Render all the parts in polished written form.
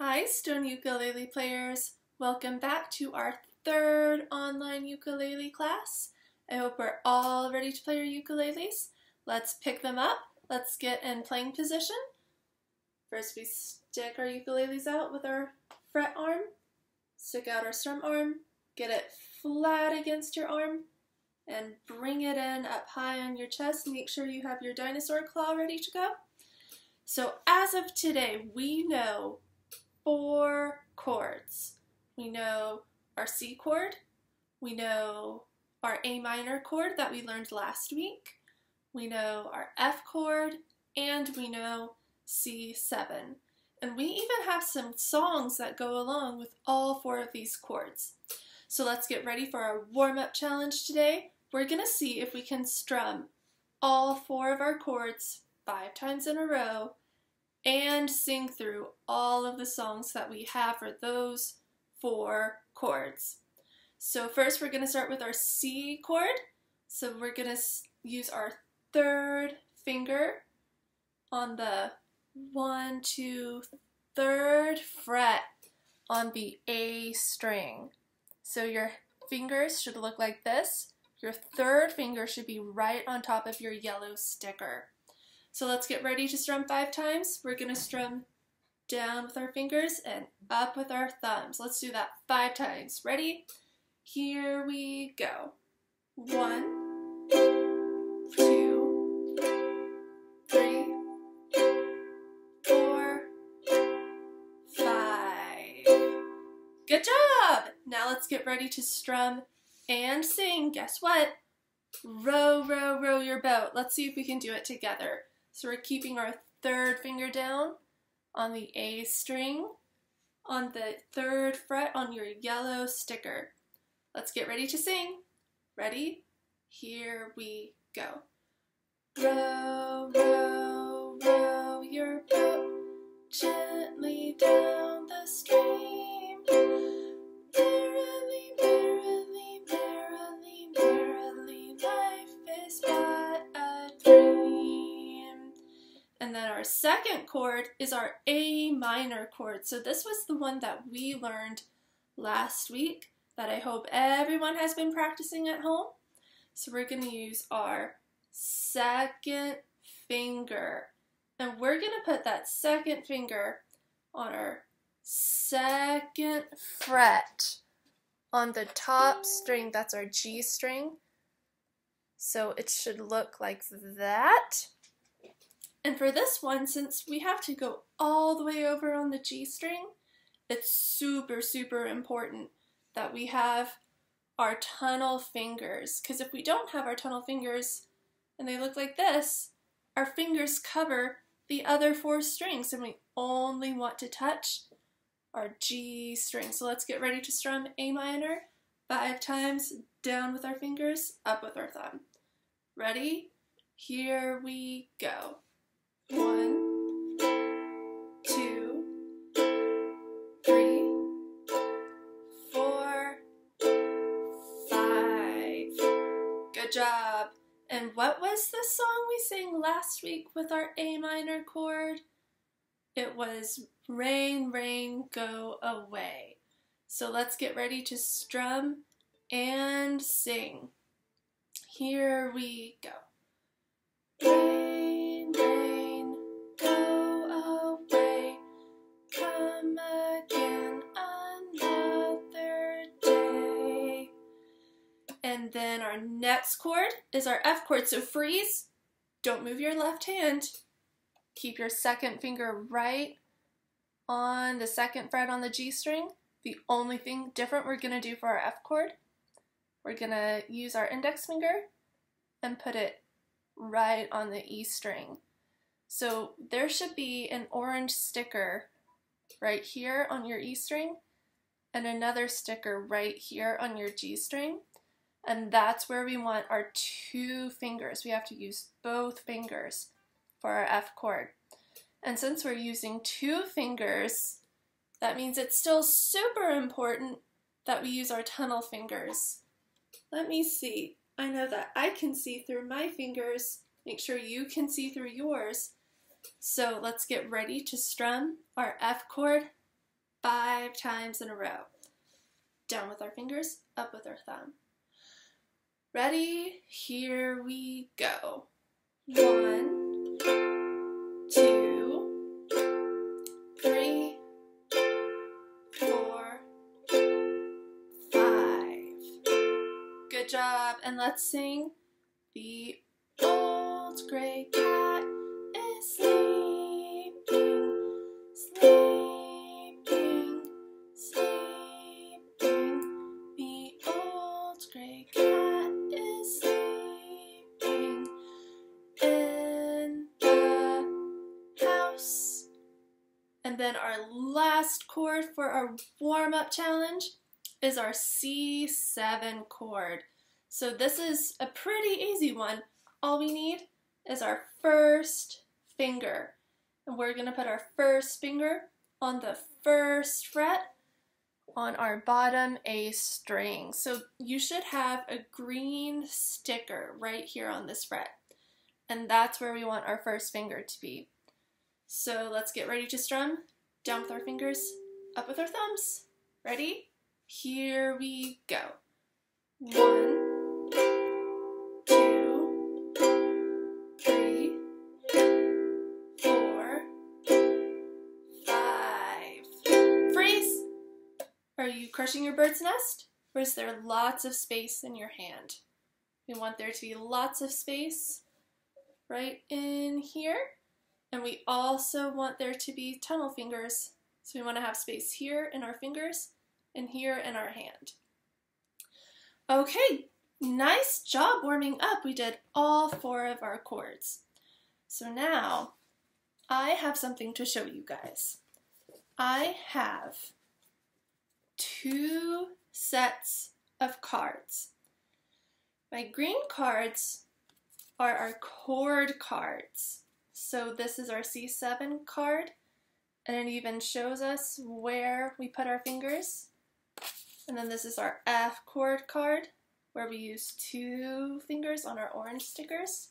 Hi, Stone Ukulele players. Welcome back to our third online ukulele class. I hope we're all ready to play our ukuleles. Let's pick them up. Let's get in playing position. First, we stick our ukuleles out with our fret arm, stick out our strum arm, get it flat against your arm, and bring it in up high on your chest. Make sure you have your dinosaur claw ready to go. So as of today, we know 4 chords. We know our C chord, we know our A minor chord that we learned last week, we know our F chord, and we know C7. And we even have some songs that go along with all 4 of these chords. So let's get ready for our warm-up challenge today. We're going to see if we can strum all 4 of our chords 5 times in a row and sing through all of the songs that we have for those 4 chords. So first we're going to start with our C chord. So we're going to use our 3rd finger on the 1, 2, 3rd fret on the A string. So your fingers should look like this. Your 3rd finger should be right on top of your yellow sticker. So let's get ready to strum 5 times. We're going to strum down with our fingers and up with our thumbs. Let's do that 5 times. Ready? Here we go. 1, 2, 3, 4, 5. Good job! Now let's get ready to strum and sing. Guess what? Row, row, row your boat. Let's see if we can do it together. So we're keeping our 3rd finger down on the A string, on the 3rd fret on your yellow sticker. Let's get ready to sing. Ready? Here we go. Row, row, row your boat gently down the stream. Merrily, merrily, merrily, merrily, life is but a dream. And then our 2nd chord is our A minor chord. So this was the one that we learned last week that I hope everyone has been practicing at home. So we're going to use our 2nd finger. And we're going to put that 2nd finger on our 2nd fret on the top string. That's our G string. So it should look like that. And for this one, since we have to go all the way over on the G string, it's super, super important that we have our tunnel fingers. Because if we don't have our tunnel fingers and they look like this, our fingers cover the other 4 strings and we only want to touch our G string. So let's get ready to strum A minor 5 times, down with our fingers, up with our thumb. Ready? Here we go. 1, 2, 3, 4, 5. Good job. And what was the song we sang last week with our A minor chord? It was Rain, Rain, Go Away. So let's get ready to strum and sing. Here we go. Rain, rain, go away, come again another day. And then our next chord is our F chord. So freeze, don't move your left hand. Keep your 2nd finger right on the 2nd fret on the G string. The only thing different we're going to do for our F chord, we're going to use our index finger and put it right on the E string. So there should be an orange sticker right here on your E string and another sticker right here on your G string. And that's where we want our 2 fingers. We have to use both fingers for our F chord. And since we're using 2 fingers, that means it's still super important that we use our tunnel fingers. Let me see. I know that I can see through my fingers. Make sure you can see through yours. So let's get ready to strum our F chord 5 times in a row. Down with our fingers, up with our thumb. Ready? Here we go. 1, 2, 3, 4, 5. Good job. And let's sing The Old Gray Cat is sleeping, sleeping, sleeping. The old gray cat is sleeping in the house. And then our last chord for our warm-up challenge is our C7 chord. So this is a pretty easy one. All we need is our first finger. And we're going to put our first finger on the first fret on our bottom A string. So you should have a green sticker right here on this fret. And that's where we want our first finger to be. So let's get ready to strum. Down with our fingers, up with our thumbs. Ready? Here we go. 1, 2, 3, 4, 5. Freeze! Are you crushing your bird's nest? Or is there lots of space in your hand? We want there to be lots of space right in here. And we also want there to be tunnel fingers. So we want to have space here in our fingers and here in our hand. Okay, nice job warming up. We did all 4 of our chords. So now I have something to show you guys. I have 2 sets of cards. My green cards are our chord cards. So this is our C7 card, and it even shows us where we put our fingers. And then this is our F chord card, where we use 2 fingers on our orange stickers.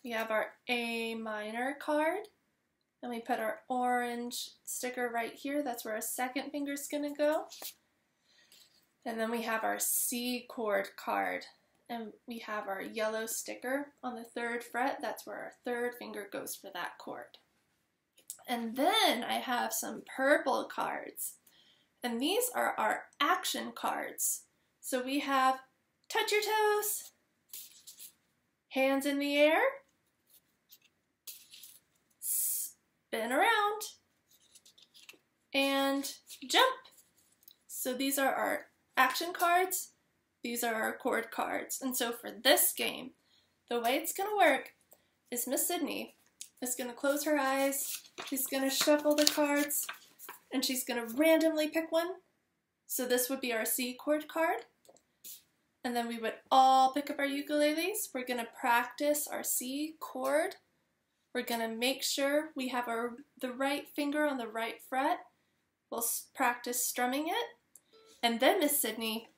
We have our A minor card, and we put our orange sticker right here. That's where our second finger is going to go. And then we have our C chord card, and we have our yellow sticker on the 3rd fret. That's where our 3rd finger goes for that chord. And then I have some purple cards, and these are our action cards. So we have touch your toes, hands in the air, spin around, and jump. So these are our action cards. These are our chord cards. And so for this game, the way it's going to work is Miss Sydney is going to close her eyes. She's going to shuffle the cards, and she's going to randomly pick one. So this would be our C chord card. And then we would all pick up our ukuleles. We're going to practice our C chord. We're going to make sure we have the right finger on the right fret. We'll practice strumming it. And then Miss Sydney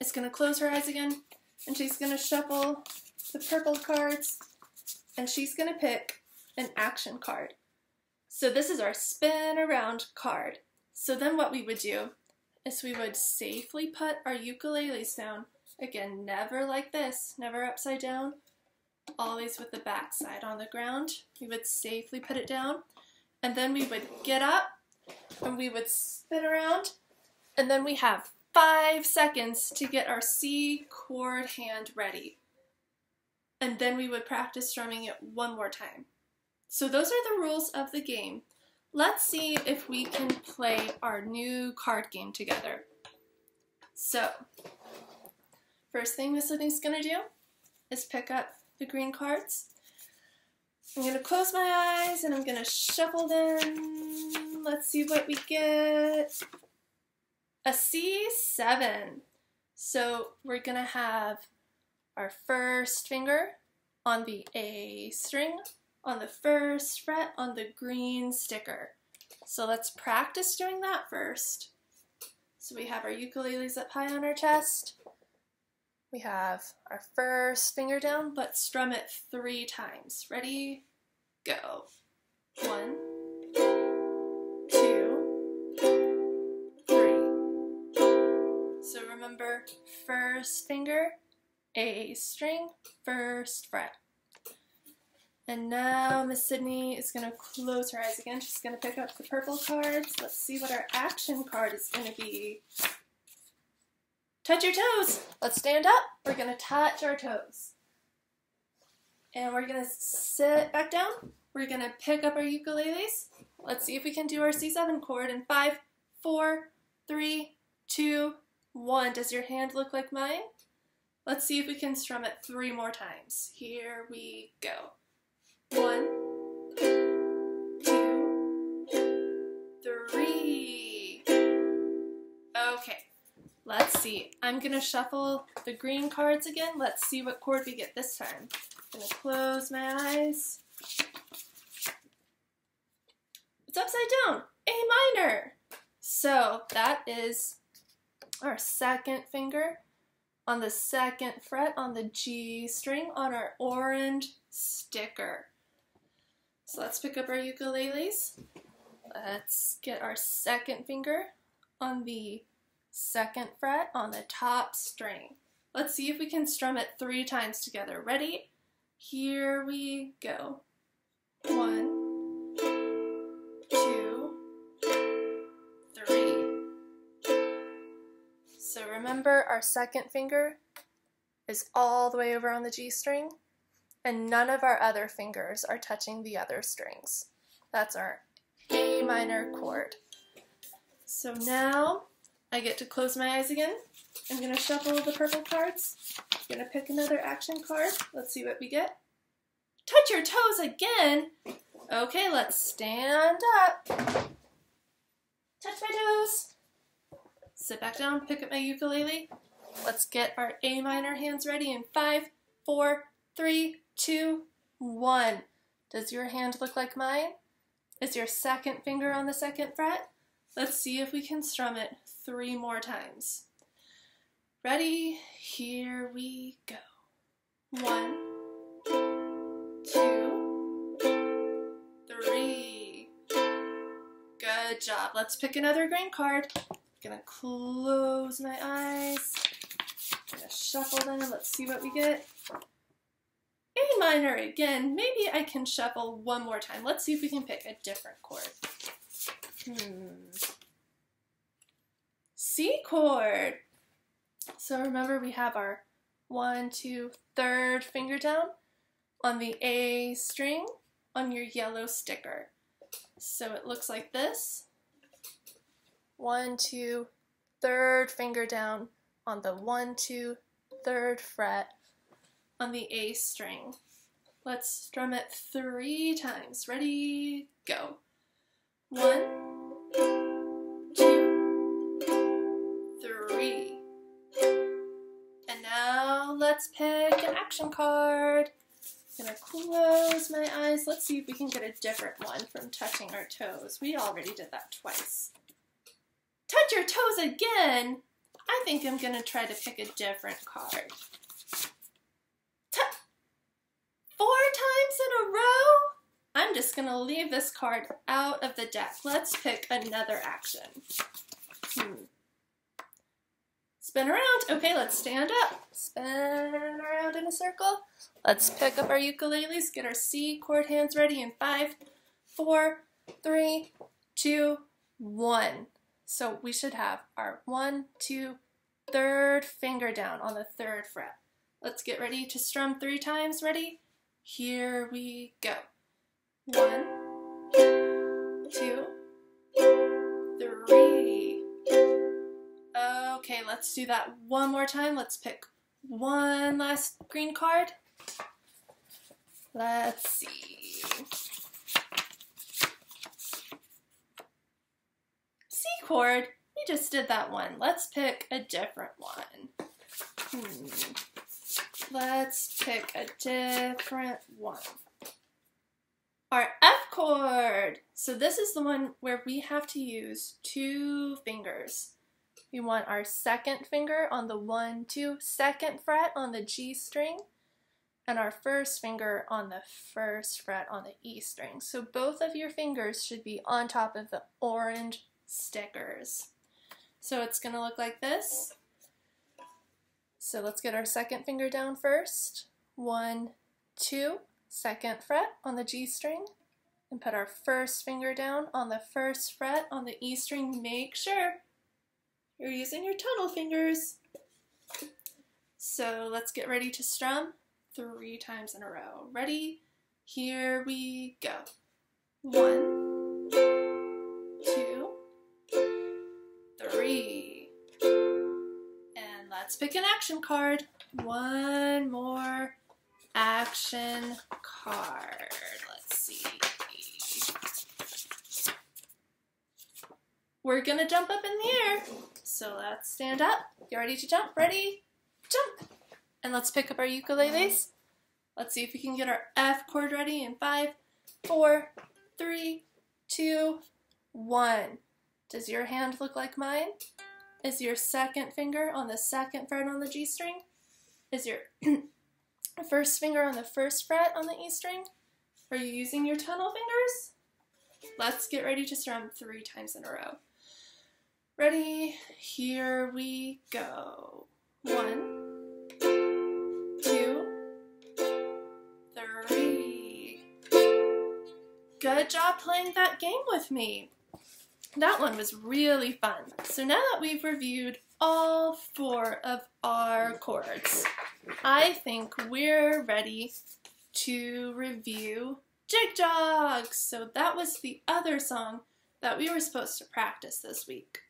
is going to close her eyes again, and she's going to shuffle the purple cards, and she's going to pick an action card. So this is our spin around card. So then what we would do is we would safely put our ukuleles down. Again, never like this, never upside down, always with the back side on the ground. We would safely put it down, and then we would get up, and we would spin around, and then we have 5 seconds to get our C chord hand ready. And then we would practice strumming it one more time. So those are the rules of the game. Let's see if we can play our new card game together. So, first thing Miss Sydney's going to do is pick up the green cards. I'm going to close my eyes and I'm going to shuffle them. Let's see what we get. A C7. So we're going to have our first finger on the A string, on the first fret on the green sticker. So let's practice doing that first. So we have our ukuleles up high on our chest. We have our first finger down. Let's strum it 3 times. Ready? Go. 1, 2, remember, first finger, A string, first fret. And now Miss Sydney is going to close her eyes again. She's going to pick up the purple cards. Let's see what our action card is going to be. Touch your toes. Let's stand up. We're going to touch our toes. And we're going to sit back down. We're going to pick up our ukuleles. Let's see if we can do our C7 chord in 5, 4, 3, 2, 1. Does your hand look like mine? Let's see if we can strum it 3 more times. Here we go. 1, 2, 3. Okay, let's see. I'm going to shuffle the green cards again. Let's see what chord we get this time. I'm going to close my eyes. It's upside down, A minor. So that is our second finger on the second fret on the G string on our orange sticker. So let's pick up our ukuleles. Let's get our second finger on the second fret on the top string. Let's see if we can strum it 3 times together. Ready? Here we go. 1, 2, 3. So remember, our second finger is all the way over on the G string, and none of our other fingers are touching the other strings. That's our A minor chord. So now I get to close my eyes again. I'm going to shuffle the purple cards. I'm going to pick another action card. Let's see what we get. Touch your toes again. Okay, let's stand up. Touch my toes. Sit back down, pick up my ukulele. Let's get our A minor hands ready in 5, 4, 3, 2, 1. Does your hand look like mine? Is your second finger on the second fret? Let's see if we can strum it 3 more times. Ready? Here we go. 1, 2, 3. Good job. Let's pick another green card. I'm gonna close my eyes. I'm gonna shuffle them. Let's see what we get. A minor again. Maybe I can shuffle 1 more time. Let's see if we can pick a different chord. C chord. So remember, we have our 1, 2, 3rd finger down on the A string on your yellow sticker. So it looks like this. 1, 2, 3rd finger down on the 1, 2, 3rd fret on the A string. Let's strum it 3 times. Ready, go. 1, 2, 3. And now let's pick an action card. I'm gonna close my eyes. Let's see if we can get a different one from touching our toes. We already did that twice. Touch your toes again. I think I'm gonna try to pick a different card. 4 times in a row? I'm just gonna leave this card out of the deck. Let's pick another action. Spin around. Okay, let's stand up. Spin around in a circle. Let's pick up our ukuleles, get our C chord hands ready in 5, 4, 3, 2, 1. So we should have our 1, 2, 3rd finger down on the 3rd fret. Let's get ready to strum 3 times. Ready? Here we go. 1, 2, 3. Okay, let's do that 1 more time. Let's pick 1 last green card. Let's see. C chord. We just did that one. Let's pick a different one. Let's pick a different one. Our F chord. So this is the one where we have to use 2 fingers. We want our second finger on the 1, 2, 2nd fret on the G string, and our first finger on the 1st fret on the E string. So both of your fingers should be on top of the orange stickers. So it's going to look like this. So let's get our second finger down first. 1, 2, second fret on the G string, and put our first finger down on the first fret on the E string. Make sure you're using your tunnel fingers. So let's get ready to strum 3 times in a row. Ready? Here we go. 1, 2, 3. And let's pick an action card. One more action card. Let's see. We're gonna jump up in the air. So let's stand up. You ready to jump? Ready? Jump! And let's pick up our ukuleles. Let's see if we can get our F chord ready in 5, 4, 3, 2, 1. Does your hand look like mine? Is your second finger on the second fret on the G string? Is your first finger on the first fret on the E string? Are you using your tunnel fingers? Let's get ready to strum 3 times in a row. Ready? Here we go. 1, 2, 3. Good job playing that game with me. That one was really fun. So now that we've reviewed all 4 of our chords, I think we're ready to review Jig Jog. So that was the other song that we were supposed to practice this week.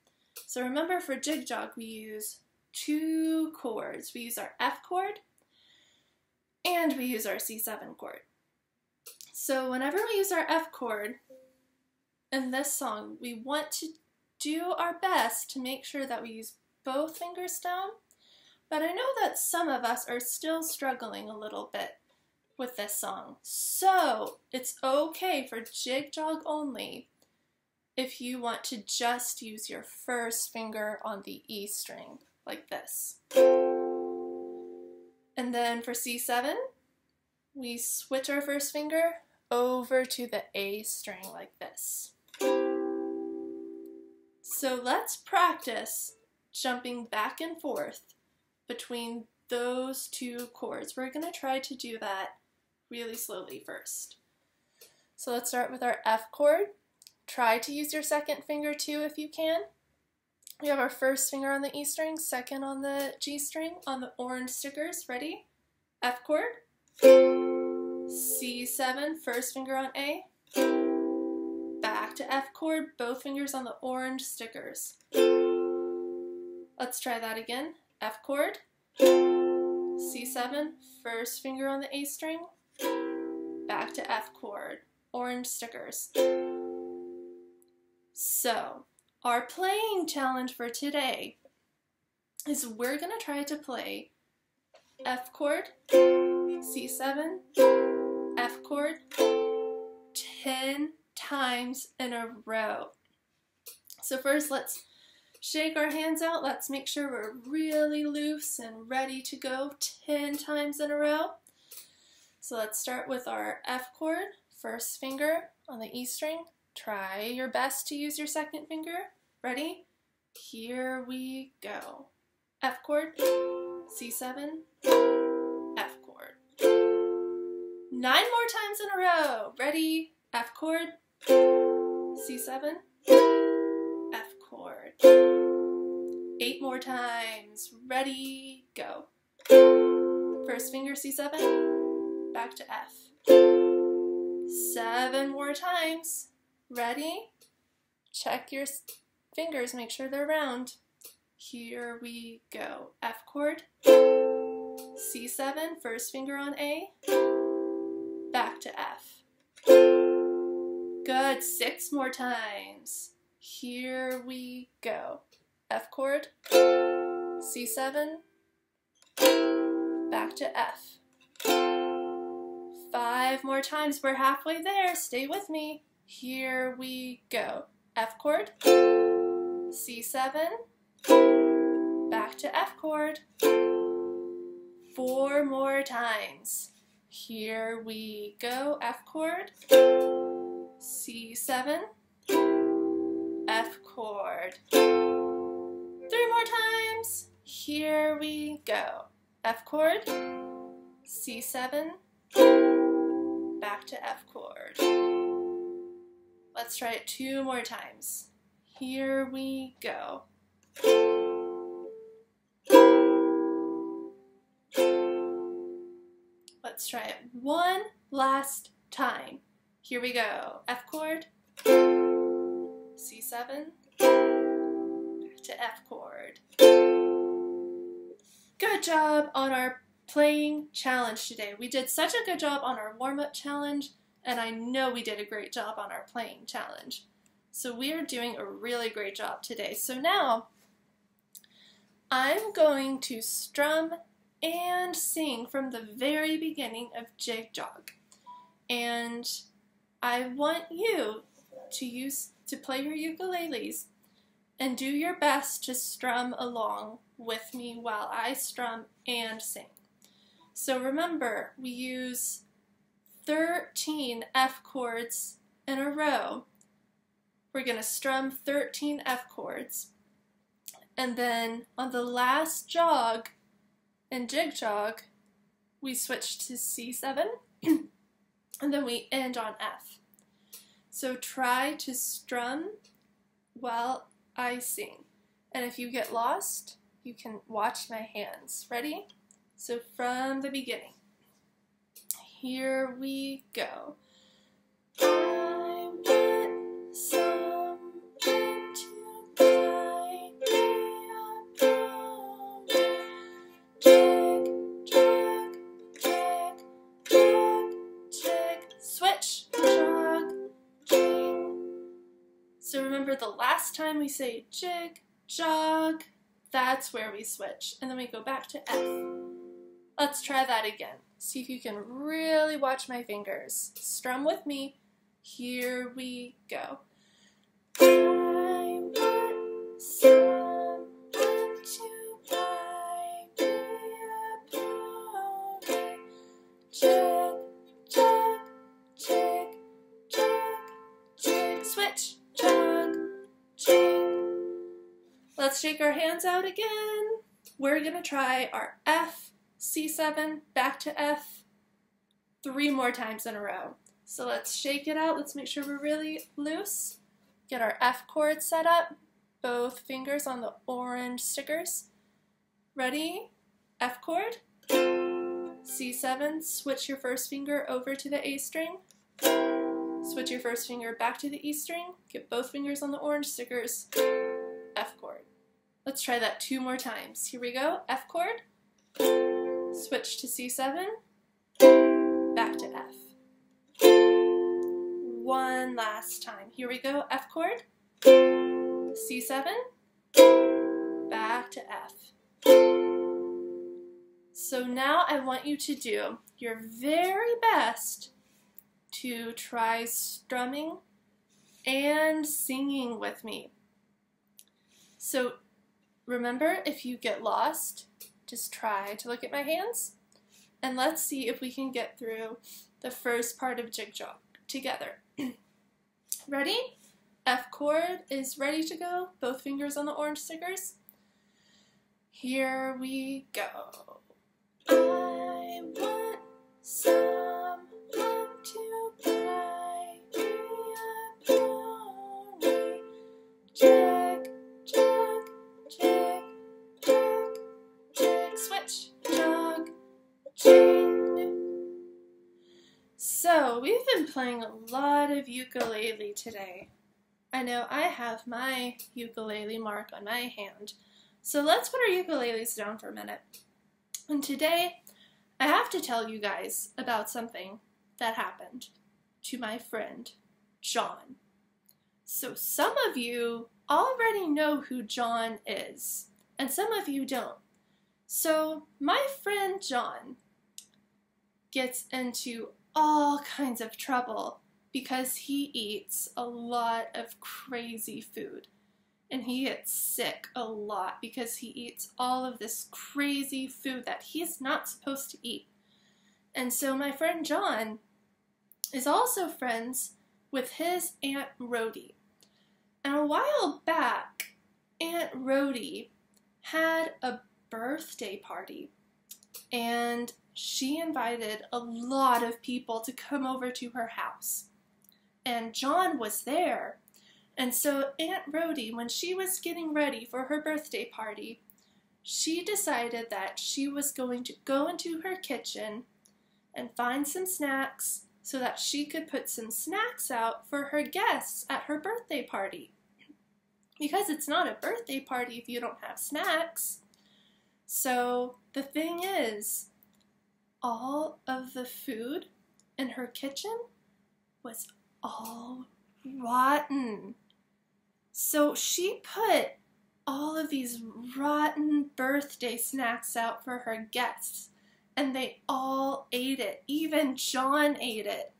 So remember, for Jig Jog we use 2 chords. We use our F chord and we use our C7 chord. So whenever we use our F chord in this song, we want to do our best to make sure that we use both fingers down, but I know that some of us are still struggling a little bit with this song. So it's okay for Jig Jog only if you want to just use your first finger on the E string, like this. And then for C7, we switch our first finger over to the A string like this. So let's practice jumping back and forth between those 2 chords. We're going to try to do that really slowly first. So let's start with our F chord. Try to use your second finger too if you can. We have our first finger on the E string, second on the G string on the orange stickers. Ready? F chord. C7, first finger on A. Back to F chord, both fingers on the orange stickers. Let's try that again. F chord. C7, first finger on the A string. Back to F chord, orange stickers. So, our playing challenge for today is we're going to try to play F chord, C7, F chord 10 times in a row. So first, let's shake our hands out. Let's make sure we're really loose and ready to go 10 times in a row. So let's start with our F chord, first finger on the E string. Try your best to use your second finger. Ready? Here we go. F chord, C7, F chord. 9 more times in a row. Ready? F chord, C7, F chord. 8 more times. Ready? Go. First finger, C7, back to F. 7 more times. Ready? Check your fingers, make sure they're round. Here we go. F chord, C7, first finger on A, back to F. Good, 6 more times. Here we go. F chord, C7, back to F. 5 more times, we're halfway there, stay with me. Here we go. F chord, C7, back to F chord. 4 more times. Here we go. F chord, C7, F chord. 3 more times. Here we go. F chord, C7, back to F chord. Let's try it 2 more times. Here we go. Let's try it 1 last time. Here we go. F chord, C7, back to F chord. Good job on our playing challenge today. We did such a good job on our warm-up challenge, and I know we did a great job on our playing challenge. So we are doing a really great job today. So now I'm going to strum and sing from the very beginning of Jig Jog. And I want you to play your ukuleles and do your best to strum along with me while I strum and sing. So remember, we use 13 F chords in a row. We're going to strum 13 F chords. And then on the last jog in Jig Jog, we switch to C7, and then we end on F. So try to strum while I sing. And if you get lost, you can watch my hands. Ready? So from the beginning. Here we go. I want someone to guide me along. Jig, jog, jig, jog, jig. Switch, jog, jig. So remember the last time we say jig, jog, that's where we switch. And then we go back to F. Let's try that again. See if you can really watch my fingers. Strum with me. Here we go. I want someone to guide me along. Jig, jog, jig, jog, jig. Switch, jog, jig. Let's shake our hands out again. We're gonna try our F, C7, back to F, 3 more times in a row. So let's shake it out. Let's make sure we're really loose. Get our F chord set up. Both fingers on the orange stickers. Ready? F chord. C7, switch your first finger over to the A string. Switch your first finger back to the E string. Get both fingers on the orange stickers. F chord. Let's try that 2 more times. Here we go. F chord. Switch to C7, back to F. 1 last time. Here we go. F chord, C7, back to F. So now I want you to do your very best to try strumming and singing with me. So remember, if you get lost, just try to look at my hands, and let's see if we can get through the first part of Jig Jog together. Ready? F chord is ready to go. Both fingers on the orange stickers. Here we go. I want someone to guide me along. Jig, jog, jig, jog, jig. Switch, jog, jig. So we've been playing a lot of ukulele today. I know I have my ukulele mark on my hand. So let's put our ukuleles down for a minute. And today, I have to tell you guys about something that happened to my friend, John. So some of you already know who John is, and some of you don't. So my friend John gets into all kinds of trouble because he eats a lot of crazy food. And he gets sick a lot because he eats all of this crazy food that he's not supposed to eat. And so my friend John is also friends with his Aunt Rhody. And a while back, Aunt Rhody had a birthday party, and she invited a lot of people to come over to her house. And John was there. And so Aunt Rhody, when she was getting ready for her birthday party, she decided that she was going to go into her kitchen and find some snacks so that she could put some snacks out for her guests at her birthday party. Because it's not a birthday party if you don't have snacks. So the thing is, all of the food in her kitchen was all rotten. So she put all of these rotten birthday snacks out for her guests, and they all ate it. Even John ate it.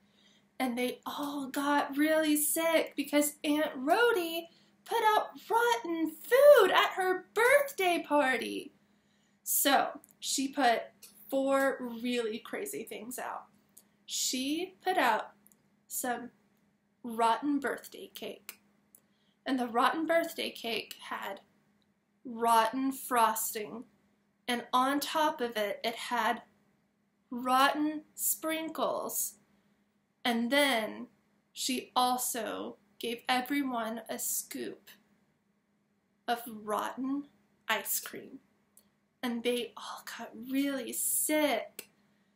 And they all got really sick because Aunt Rhody put out rotten food at her birthday party. So she put 4 really crazy things out. She put out some rotten birthday cake. And the rotten birthday cake had rotten frosting. And on top of it, it had rotten sprinkles. And then she also gave everyone a scoop of rotten ice cream. And they all got really sick.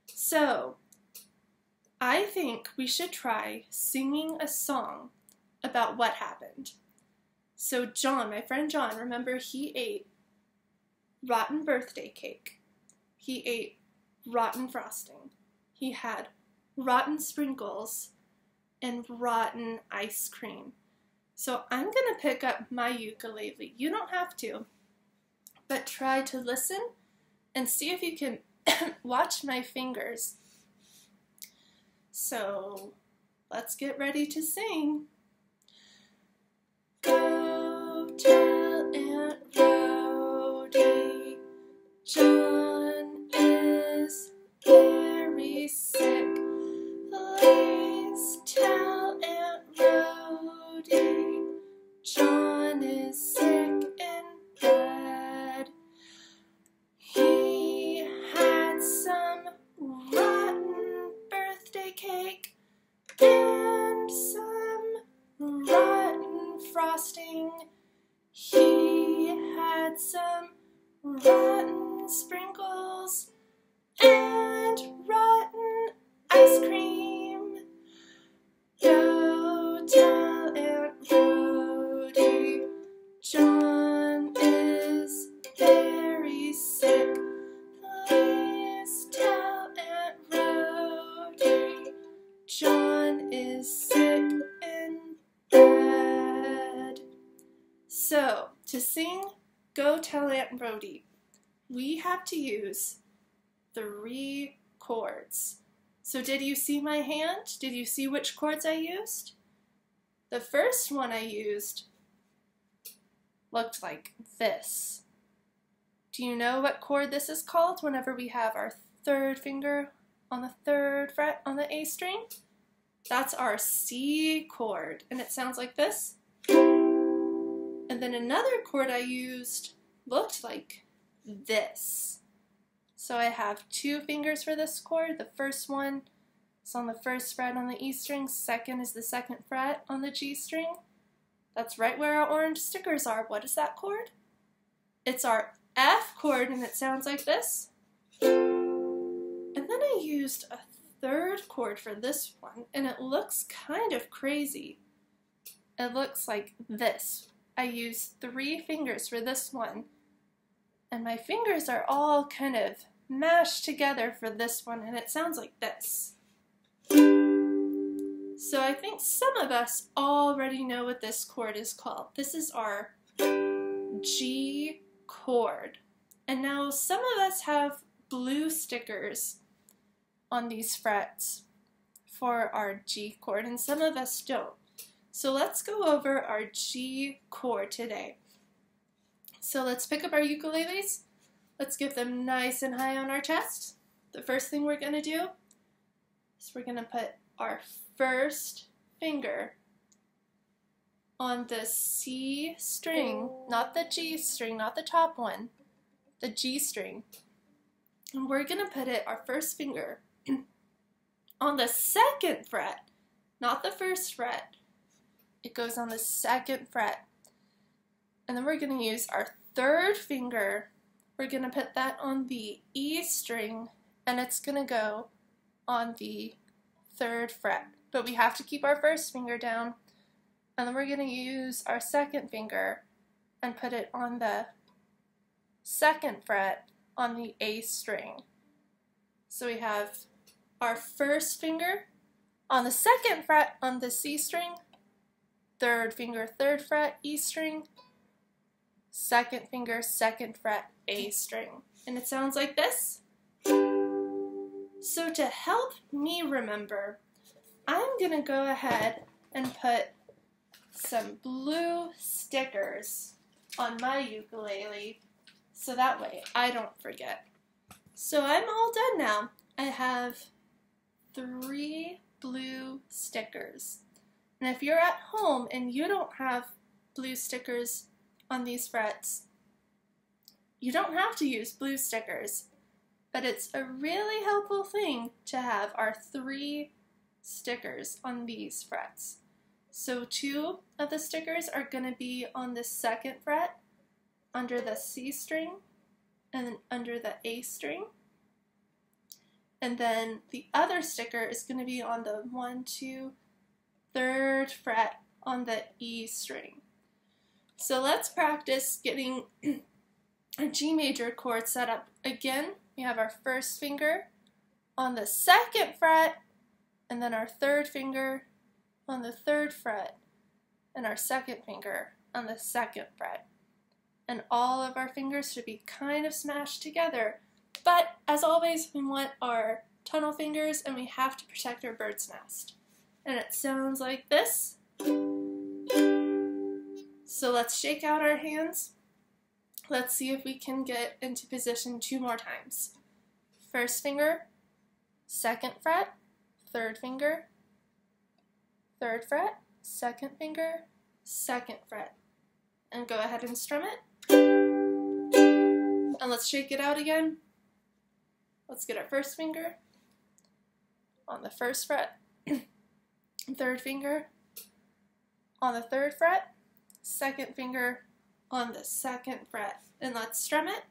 So I think we should try singing a song about what happened. So John, my friend John, remember he ate rotten birthday cake. He ate rotten frosting. He had rotten sprinkles and rotten ice cream. So I'm going to pick up my ukulele. You don't have to, but try to listen and see if you can watch my fingers. So let's get ready to sing. Go tell Aunt Rhody, John is very sick. Please tell Aunt Rhody, John is sick in bed. He had some rotten birthday cake and some rotten frosting. He had some rotten sprinkles and rotten ice cream. Go tell Aunt Rhody, John is very sick. Please tell Aunt Rhody, John is sick in bed. So, to sing Go Tell Aunt Rhody, we have to use 3 chords. So did you see my hand? Did you see which chords I used? The first one I used looked like this. Do you know what chord this is called whenever we have our 3rd finger on the 3rd fret on the A string? That's our C chord, and it sounds like this. And then another chord I used looked like this. So I have 2 fingers for this chord. The first one is on the 1st fret on the E string, second is the 2nd fret on the G string. That's right where our orange stickers are. What is that chord? It's our F chord, and it sounds like this. And then I used a 3rd chord for this one, and it looks kind of crazy. It looks like this. I used 3 fingers for this one, and my fingers are all kind of mashed together for this one, and it sounds like this. So I think some of us already know what this chord is called. This is our G chord. And now some of us have blue stickers on these frets for our G chord, and some of us don't. So let's go over our G chord today. So let's pick up our ukuleles. Let's get them nice and high on our chest. The first thing we're going to do is we're going to put our 1st finger on the C string, not the G string, not the top one, the G string, and we're going to put our first finger on the 2nd fret, not the 1st fret. It goes on the 2nd fret. And then we're going to use our 3rd finger. We're going to put that on the E string, and it's going to go on the 3rd fret. But we have to keep our 1st finger down. And then we're going to use our 2nd finger and put it on the 2nd fret on the A string. So we have our 1st finger on the 2nd fret on the C string, 3rd finger 3rd fret E string, 2nd finger 2nd fret A string. And it sounds like this. So to help me remember, I'm going to go ahead and put some blue stickers on my ukulele so that way I don't forget. So I'm all done now. I have 3 blue stickers. And if you're at home and you don't have blue stickers on these frets, you don't have to use blue stickers, but it's a really helpful thing to have our 3 stickers on these frets. So 2 of the stickers are going to be on the 2nd fret, under the C string, and then under the A string. And then the other sticker is going to be on the 1, 2, 3rd fret on the E string. So let's practice getting our G major chord set up. Again, we have our 1st finger on the 2nd fret, and then our 3rd finger on the 3rd fret, and our 2nd finger on the 2nd fret. And all of our fingers should be kind of smashed together. But as always, we want our tunnel fingers, and we have to protect our bird's nest. And it sounds like this. So let's shake out our hands. Let's see if we can get into position 2 more times. 1st finger, 2nd fret, 3rd finger, 3rd fret, 2nd finger, 2nd fret. And go ahead and strum it. And let's shake it out again. Let's get our 1st finger on the 1st fret, 3rd finger on the 3rd fret, 2nd finger on the 2nd fret, and let's strum it.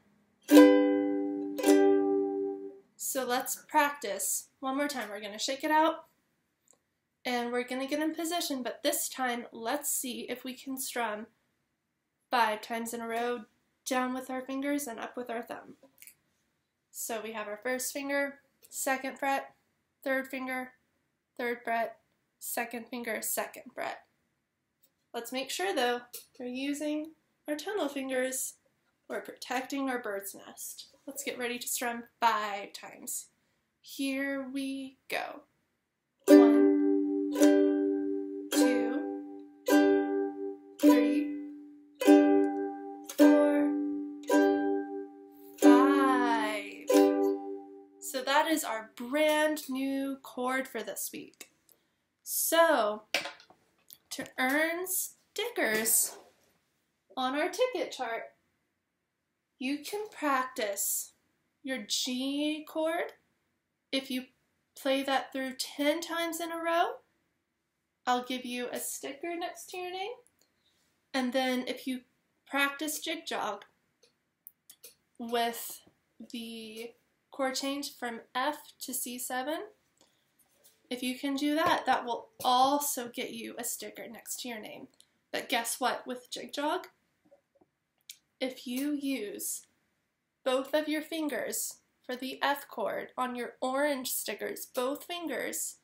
So let's practice one more time. We're going to shake it out, and we're going to get in position, but this time let's see if we can strum 5 times in a row, down with our fingers and up with our thumb. So we have our 1st finger, 2nd fret, 3rd finger, 3rd fret, 2nd finger, 2nd fret. Let's make sure though, we're using our tunnel fingers. We're protecting our bird's nest. Let's get ready to strum 5 times. Here we go. 1, 2, 3, 4, 5. So that is our brand new chord for this week. So to earn stickers on our ticket chart, you can practice your G chord. If you play that through 10 times in a row, I'll give you a sticker next to your name. And then if you practice Jig Jog with the chord change from F to C7, if you can do that, that will also get you a sticker next to your name. But guess what? With Jig Jog, if you use both of your fingers for the F chord on your orange stickers, both fingers,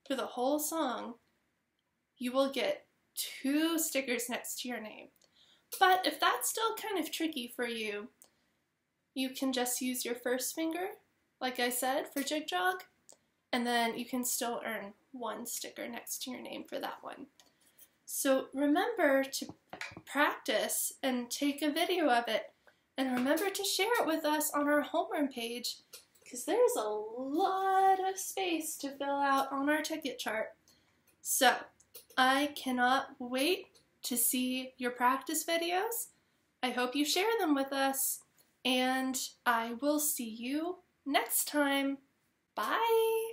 for the whole song, you will get 2 stickers next to your name. But if that's still kind of tricky for you, you can just use your 1st finger, like I said, for Jig Jog, and then you can still earn 1 sticker next to your name for that one. So remember to practice and take a video of it, and remember to share it with us on our homeroom page, because there's a lot of space to fill out on our ticket chart. So I cannot wait to see your practice videos. I hope you share them with us, and I will see you next time. Bye!